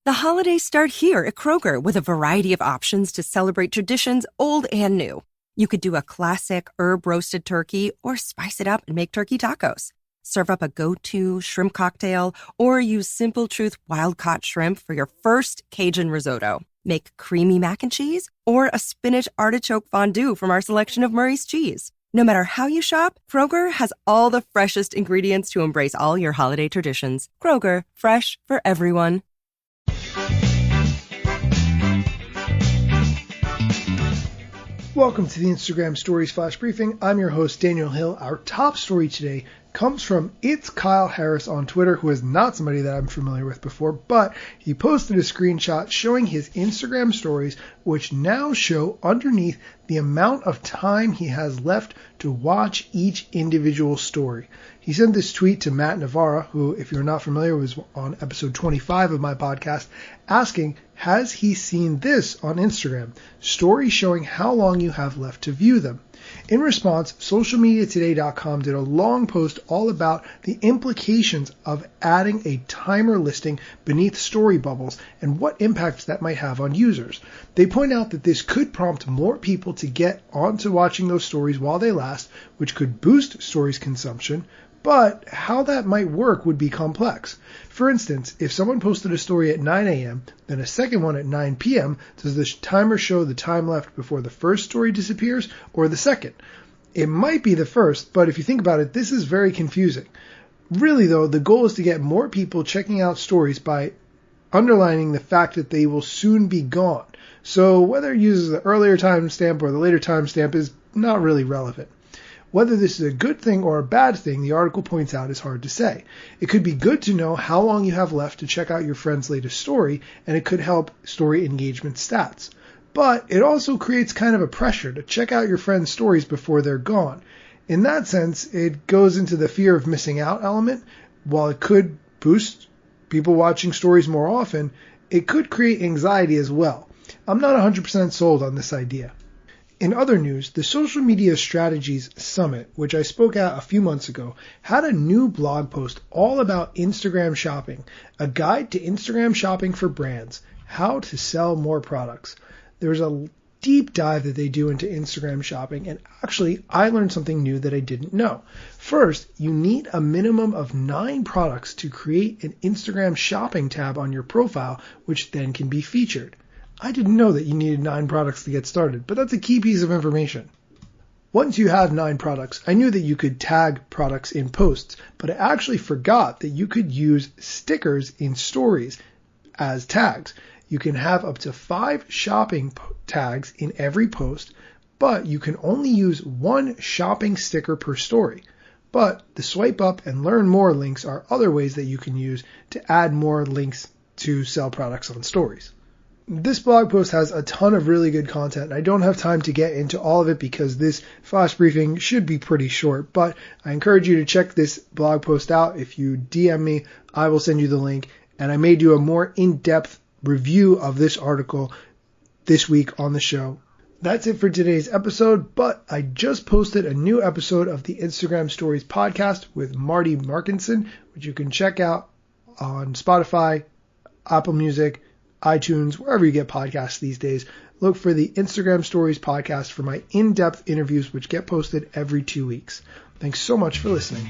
The holidays start here at Kroger with a variety of options to celebrate traditions old and new. You could do a classic herb-roasted turkey or spice it up and make turkey tacos. Serve up a go-to shrimp cocktail or use Simple Truth wild-caught shrimp for your first Cajun risotto. Make creamy mac and cheese or a spinach artichoke fondue from our selection of Murray's cheese. No matter how you shop, Kroger has all the freshest ingredients to embrace all your holiday traditions. Kroger, fresh for everyone. Welcome to the Instagram Stories Flash Briefing. I'm your host, Daniel Hill. Our top story today comes from It's Kyle Harris on Twitter, who is not somebody that I'm familiar with before, but he posted a screenshot showing his Instagram stories, which now show underneath the amount of time he has left to watch each individual story. He sent this tweet to Matt Navarra, who, if you're not familiar, was on episode 25 of my podcast, asking, has he seen this on Instagram? Stories showing how long you have left to view them. In response, socialmediatoday.com did a long post all about the implications of adding a timer listing beneath story bubbles and what impacts that might have on users. They point out that this could prompt more people to get onto watching those stories while they last, which could boost stories consumption, but how that might work would be complex. For instance, if someone posted a story at 9 a.m., then a second one at 9 p.m., does the timer show the time left before the first story disappears or the second? It might be the first, but if you think about it, this is very confusing. Really, though, the goal is to get more people checking out stories by underlining the fact that they will soon be gone. So whether it uses the earlier timestamp or the later timestamp is not really relevant. Whether this is a good thing or a bad thing, the article points out, is hard to say. It could be good to know how long you have left to check out your friend's latest story, and it could help story engagement stats. But it also creates kind of a pressure to check out your friend's stories before they're gone. In that sense, it goes into the fear of missing out element. While it could boost people watching stories more often, it could create anxiety as well. I'm not 100% sold on this idea. In other news, the Social Media Strategies Summit, which I spoke at a few months ago, had a new blog post all about Instagram shopping, a guide to Instagram shopping for brands, how to sell more products. There's a deep dive that they do into Instagram shopping, and actually I learned something new that I didn't know. First, you need a minimum of 9 products to create an Instagram shopping tab on your profile, which then can be featured. I didn't know that you needed 9 products to get started, but that's a key piece of information. Once you have 9 products, I knew that you could tag products in posts, but I actually forgot that you could use stickers in stories as tags. You can have up to 5 shopping tags in every post, but you can only use 1 shopping sticker per story. But the swipe up and learn more links are other ways that you can use to add more links to sell products on stories. This blog post has a ton of really good content. I don't have time to get into all of it because this flash briefing should be pretty short, but I encourage you to check this blog post out. If you DM me, I will send you the link, and I may do a more in-depth review of this article this week on the show. That's it for today's episode, but I just posted a new episode of the Instagram Stories podcast with Marty Markinson, which you can check out on Spotify, Apple Music, iTunes, wherever you get podcasts these days. Look for the Instagram Stories podcast for my in-depth interviews, which get posted every 2 weeks. Thanks so much for listening.